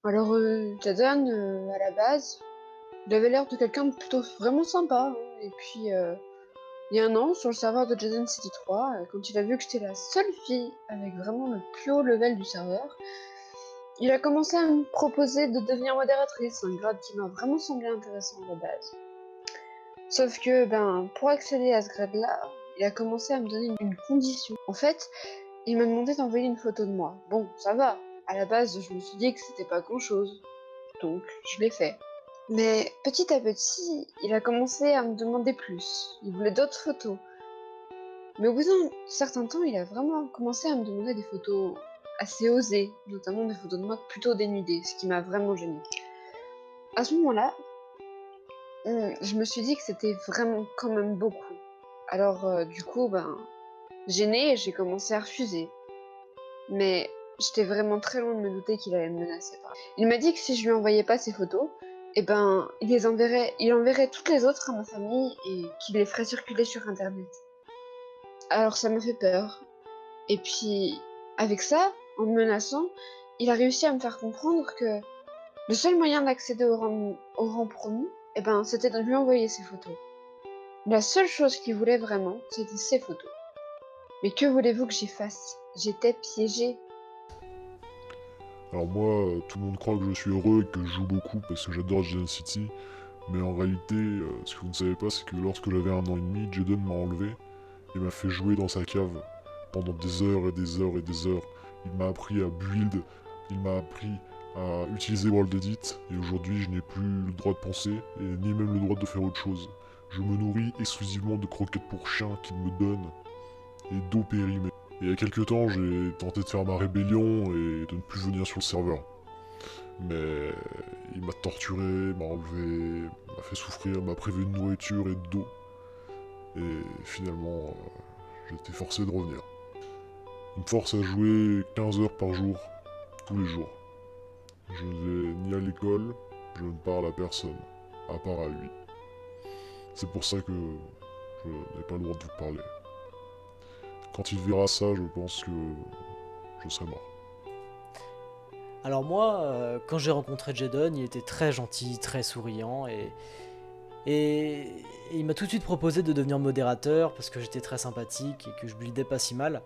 Alors, Jaden, à la base, il avait l'air de quelqu'un de plutôt vraiment sympa, hein. Et puis, il y a un an, sur le serveur de Jaden City 3, quand il a vu que j'étais la seule fille avec vraiment le plus haut level du serveur, il a commencé à me proposer de devenir modératrice, un grade qui m'a vraiment semblé intéressant à la base. Sauf que, pour accéder à ce grade-là, il a commencé à me donner une condition. En fait, il m'a demandé d'envoyer une photo de moi. Bon, ça va. À la base, je me suis dit que c'était pas grand-chose. Donc, je l'ai fait. Mais petit à petit, il a commencé à me demander plus. Il voulait d'autres photos. Mais au bout d'un certain temps, il a vraiment commencé à me demander des photos assez osées, notamment des photos de moi plutôt dénudées, ce qui m'a vraiment gênée. À ce moment-là, je me suis dit que c'était vraiment quand même beaucoup. Alors, du coup, gênée, j'ai commencé à refuser. Mais j'étais vraiment très loin de me douter qu'il allait me menacer par là. Il m'a dit que si je lui envoyais pas ces photos, il enverrait toutes les autres à ma famille et qu'il les ferait circuler sur internet. Alors ça m'a fait peur. Et puis, avec ça, en me menaçant, il a réussi à me faire comprendre que le seul moyen d'accéder au rang promu, c'était de lui envoyer ses photos. La seule chose qu'il voulait vraiment, c'était ses photos. Mais que voulez-vous que j'y fasse? J'étais piégée. Alors moi, tout le monde croit que je suis heureux et que je joue beaucoup parce que j'adore Jaden City, mais en réalité, ce que vous ne savez pas, c'est que lorsque j'avais 1 an et demi, Jaden m'a enlevé et m'a fait jouer dans sa cave pendant des heures et des heures et des heures. Il m'a appris à build, il m'a appris à utiliser World Edit, et aujourd'hui je n'ai plus le droit de penser, et ni même le droit de faire autre chose. Je me nourris exclusivement de croquettes pour chiens qu'il me donne, et d'eau périmée. Et il y a quelques temps, j'ai tenté de faire ma rébellion et de ne plus venir sur le serveur. Mais il m'a torturé, m'a enlevé, m'a fait souffrir, m'a privé de nourriture et d'eau. Et finalement, j'ai été forcé de revenir. Il me force à jouer 15 heures par jour, tous les jours. Je ne vais ni à l'école, je ne parle à personne, à part à lui. C'est pour ça que je n'ai pas le droit de vous parler. Quand il verra ça, je pense que je serai mort. Alors moi, quand j'ai rencontré Jaden, il était très gentil, très souriant et il m'a tout de suite proposé de devenir modérateur parce que j'étais très sympathique et que je buildais pas si mal.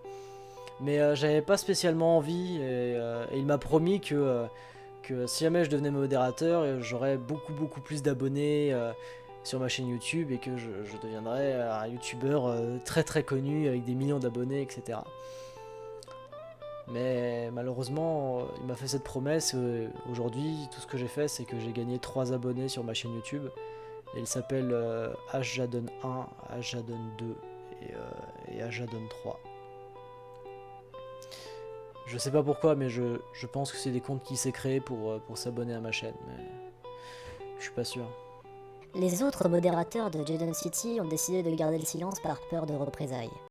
Mais j'avais pas spécialement envie et il m'a promis que si jamais je devenais modérateur, j'aurais beaucoup plus d'abonnés sur ma chaîne YouTube et que je deviendrais un youtubeur très connu avec des millions d'abonnés, etc. Mais malheureusement, il m'a fait cette promesse. Aujourd'hui, tout ce que j'ai fait, c'est que j'ai gagné 3 abonnés sur ma chaîne YouTube. Et il s'appelle HJaden1, HJaden2 et HJaden3. Je sais pas pourquoi, mais je pense que c'est des comptes qui s'est créé pour s'abonner à ma chaîne. Mais je suis pas sûr. Les autres modérateurs de Jaden City ont décidé de garder le silence par peur de représailles.